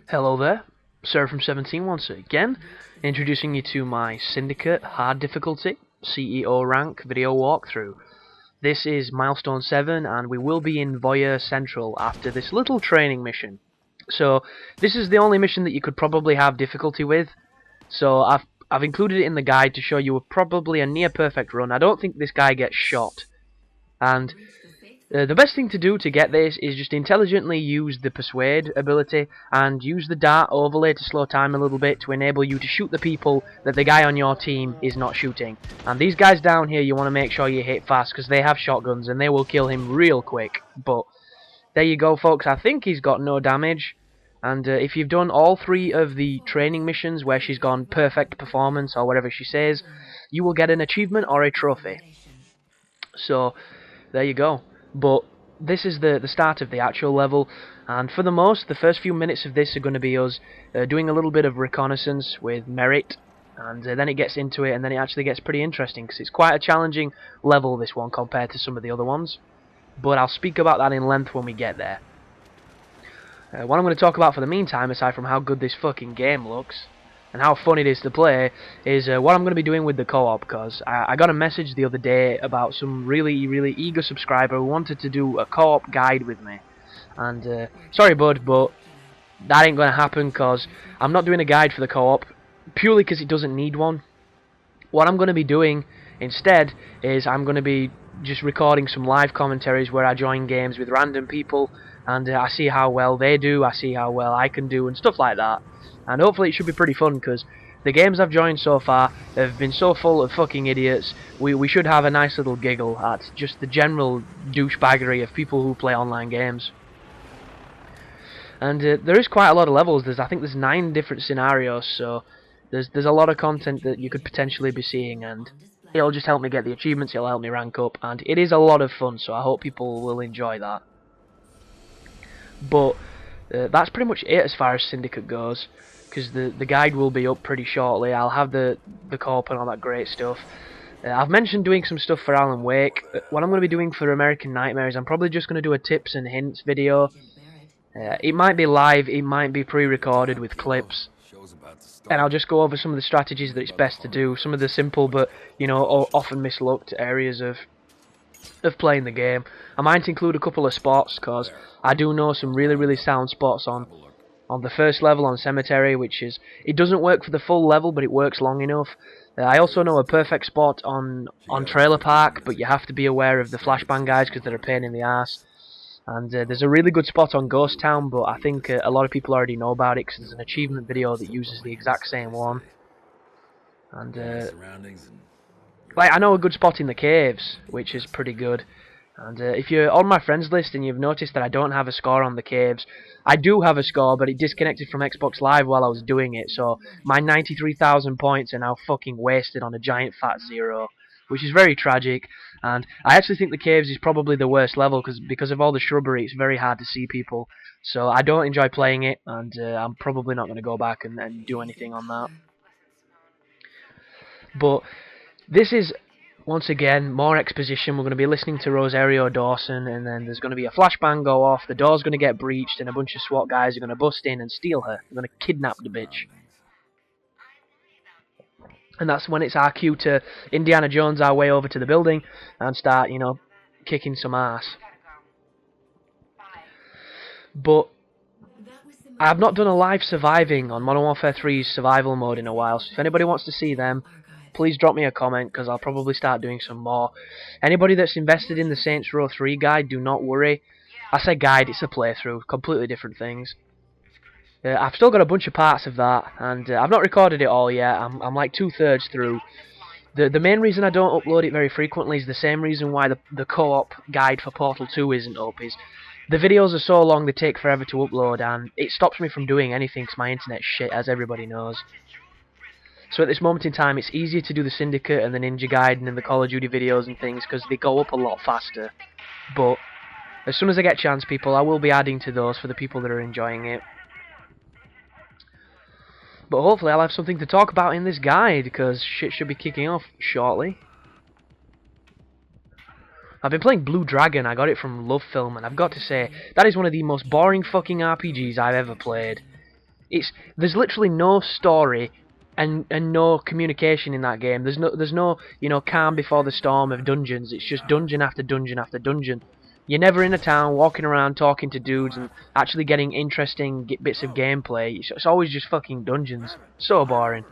Hello there, Sarah from 17 once again, introducing you to my Syndicate Hard Difficulty CEO rank video walkthrough. This is Milestone 7 and we will be in Voyeur Central after this little training mission. So this is the only mission that you could probably have difficulty with, so I've included it in the guide to show you probably a near perfect run. I don't think this guy gets shot, and the best thing to do to get this is just intelligently use the persuade ability and use the dart overlay to slow time a little bit to enable you to shoot the people that the guy on your team is not shooting. And these guys down here, you want to make sure you hit fast because they have shotguns and they will kill him real quick. But there you go, folks. I think he's got no damage. And if you've done all 3 of the training missions where she's gone perfect performance or whatever she says, you will get an achievement or a trophy. So there you go. But this is the start of the actual level, and for the first few minutes of this are going to be us doing a little bit of reconnaissance with merit, and then it gets into it, and then it actually gets pretty interesting, because it's quite a challenging level, this one, compared to some of the other ones. But I'll speak about that in length when we get there. What I'm going to talk about for the meantime, aside from how good this fucking game looks, and how fun it is to play, is what I'm going to be doing with the co-op, because I got a message the other day about some really eager subscriber who wanted to do a co-op guide with me. And sorry bud, but that ain't going to happen, because I'm not doing a guide for the co-op, purely because it doesn't need one. What I'm going to be doing instead is I'm going to be just recording some live commentaries where I join games with random people, and I see how well they do, I see how well I can do, and stuff like that. And hopefully it should be pretty fun, because the games I've joined so far have been so full of fucking idiots. We should have a nice little giggle at just the general douchebaggery of people who play online games. And there is quite a lot of levels. I think there's 9 different scenarios, so there's a lot of content that you could potentially be seeing, and it'll just help me get the achievements, it'll help me rank up, and it is a lot of fun, so I hope people will enjoy that. But that's pretty much it as far as Syndicate goes, because the guide will be up pretty shortly. I'll have the co-op and all that great stuff. I've mentioned doing some stuff for Alan Wake. What I'm going to be doing for American Nightmare is I'm probably just going to do a tips and hints video. It might be live, it might be pre-recorded with clips, and I'll just go over some of the strategies that it's best to do, some of the simple but, you know, often mislooked areas of playing the game. I might include a couple of spots, because I do know some really sound spots on the first level on Cemetery, which is, it doesn't work for the full level, but it works long enough. I also know a perfect spot on Trailer Park, but you have to be aware of the flashbang guys because they're a pain in the ass. And there's a really good spot on Ghost Town, but I think a lot of people already know about it because there's an achievement video that uses the exact same one. And like, I know a good spot in the caves, which is pretty good. And if you're on my friends list and you've noticed that I don't have a score on the caves, I do have a score, but it disconnected from Xbox Live while I was doing it, so my 93,000 points are now fucking wasted on a giant fat 0, which is very tragic. And I actually think the caves is probably the worst level, because of all the shrubbery, it's very hard to see people. So I don't enjoy playing it, and I'm probably not going to go back and do anything on that. But this is, once again, more exposition. We're going to be listening to Rosario Dawson, and then there's going to be a flashbang go off, the door's going to get breached, and a bunch of SWAT guys are going to bust in and steal her. They're going to kidnap the bitch. And that's when it's our cue to Indiana Jones our way over to the building and start, you know, kicking some ass. But I have not done a live surviving on Modern Warfare 3's survival mode in a while, so if anybody wants to see them, please drop me a comment, because I'll probably start doing some more. Anybody that's invested in the Saints Row 3 guide, do not worry. I say guide, it's a playthrough, completely different things. I've still got a bunch of parts of that, and I've not recorded it all yet. I'm like 2/3 through. The main reason I don't upload it very frequently is the same reason why the co-op guide for Portal 2 isn't up, is the videos are so long they take forever to upload, and it stops me from doing anything because my internet's shit, as everybody knows. So at this moment in time, it's easier to do the Syndicate and the Ninja Gaiden and the Call of Duty videos and things because they go up a lot faster. But as soon as I get a chance, people, I will be adding to those for the people that are enjoying it. But hopefully I'll have something to talk about in this guide, because shit should be kicking off shortly. I've been playing Blue Dragon. I got it from Love Film, and I've got to say, that is one of the most boring fucking RPGs I've ever played. There's literally no story and no communication in that game. There's no calm before the storm of dungeons. It's just dungeon after dungeon after dungeon. You're never in a town walking around talking to dudes and actually getting interesting bits of gameplay. It's always just fucking dungeons. So boring.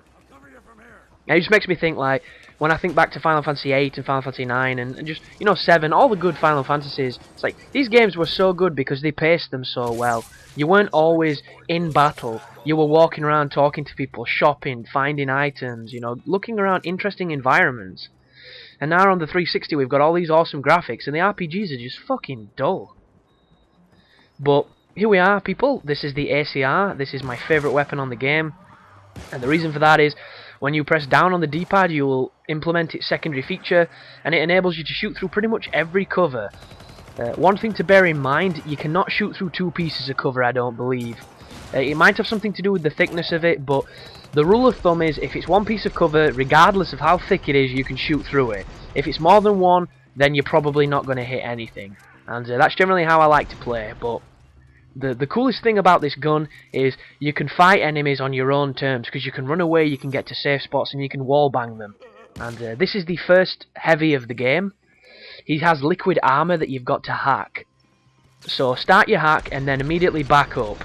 It just makes me think, like, when I think back to Final Fantasy VIII and Final Fantasy IX and just, 7, all the good Final Fantasies, it's like, these games were so good because they paced them so well. You weren't always in battle. You were walking around talking to people, shopping, finding items, looking around interesting environments. And now on the 360 we've got all these awesome graphics and the RPGs are just fucking dull. But here we are, people. This is the ACR. This is my favourite weapon on the game. And the reason for that is, when you press down on the D-pad, you will implement its secondary feature, and it enables you to shoot through pretty much every cover. One thing to bear in mind, you cannot shoot through 2 pieces of cover, I don't believe. It might have something to do with the thickness of it, but the rule of thumb is, if it's 1 piece of cover, regardless of how thick it is, you can shoot through it. If it's more than 1, then you're probably not going to hit anything. And that's generally how I like to play, but the coolest thing about this gun is you can fight enemies on your own terms, because you can run away, you can get to safe spots, and you can wallbang them. And this is the first heavy of the game. He has liquid armor that you've got to hack. So start your hack and then immediately back up.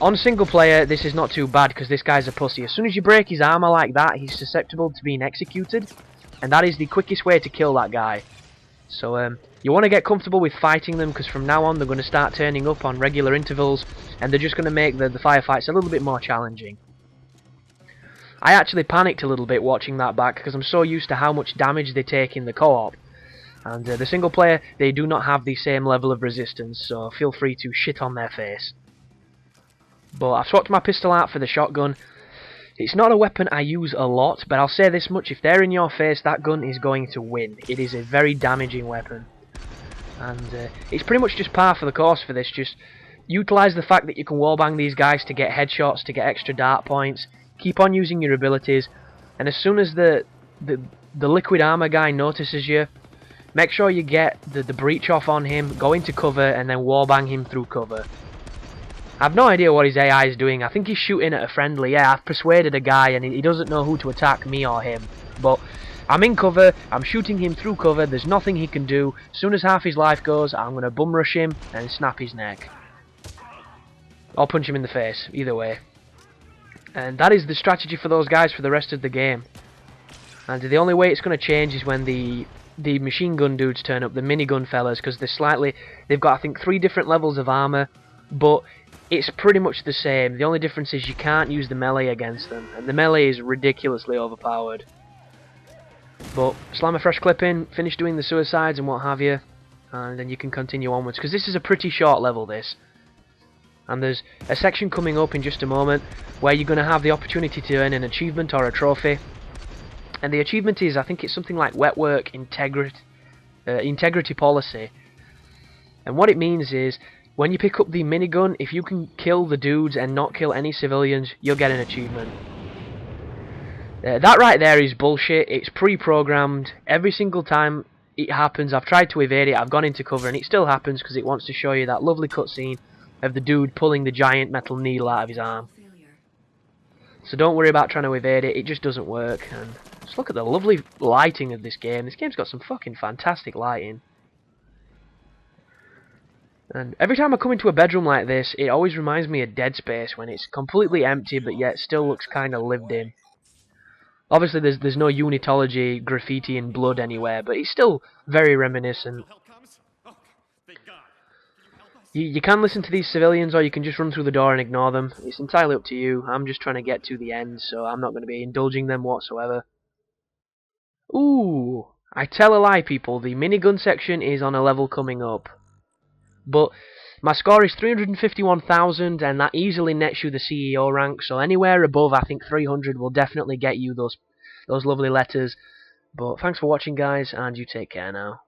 On single player, this is not too bad because this guy's a pussy. As soon as you break his armor like that, he's susceptible to being executed, and that is the quickest way to kill that guy. So you want to get comfortable with fighting them, because from now on they're going to start turning up on regular intervals, and they're just going to make the firefights a little bit more challenging. I actually panicked a little bit watching that back, because I'm so used to how much damage they take in the co-op. And the single player, they do not have the same level of resistance, so feel free to shit on their face. But I've swapped my pistol out for the shotgun. It's not a weapon I use a lot, but I'll say this much: if they're in your face, that gun is going to win. It is a very damaging weapon. And it's pretty much just par for the course for this. Just utilise the fact that you can wallbang these guys to get headshots, to get extra dart points. Keep on using your abilities, and as soon as the liquid armor guy notices you, make sure you get the breach off on him, go into cover, and then wallbang him through cover. I've no idea what his AI is doing. I think he's shooting at a friendly. Yeah, I've persuaded a guy and he doesn't know who to attack, me or him. But I'm in cover, I'm shooting him through cover, there's nothing he can do. As soon as half his life goes, I'm going to bum rush him and snap his neck. Or punch him in the face, either way. And that is the strategy for those guys for the rest of the game. And the only way it's going to change is when the machine gun dudes turn up, the minigun fellas, because they've got, I think, 3 different levels of armor, but it's pretty much the same. The only difference is you can't use the melee against them, and the melee is ridiculously overpowered. But slam a fresh clip in, finish doing the suicides and what have you, and then you can continue onwards, because this is a pretty short level, this. And there's a section coming up in just a moment where you're going to have the opportunity to earn an achievement or a trophy. And the achievement is, I think it's something like Wet Work Integrity Policy. And what it means is, when you pick up the minigun, if you can kill the dudes and not kill any civilians, you'll get an achievement. That right there is bullshit. It's pre-programmed. Every single time it happens, I've tried to evade it, I've gone into cover, and it still happens because it wants to show you that lovely cutscene of the dude pulling the giant metal needle out of his arm. So don't worry about trying to evade it, it just doesn't work. And just look at the lovely lighting of this game. This game's got some fucking fantastic lighting. And every time I come into a bedroom like this, it always reminds me of Dead Space, when it's completely empty but yet still looks kind of lived in. Obviously there's no unitology, graffiti and blood anywhere, but it's still very reminiscent. You can listen to these civilians, or you can just run through the door and ignore them. It's entirely up to you. I'm just trying to get to the end, so I'm not going to be indulging them whatsoever. Ooh, I tell a lie, people. The minigun section is on a level coming up. But my score is 351,000, and that easily nets you the CEO rank, so anywhere above, I think, 300 will definitely get you those lovely letters. But thanks for watching, guys, and you take care now.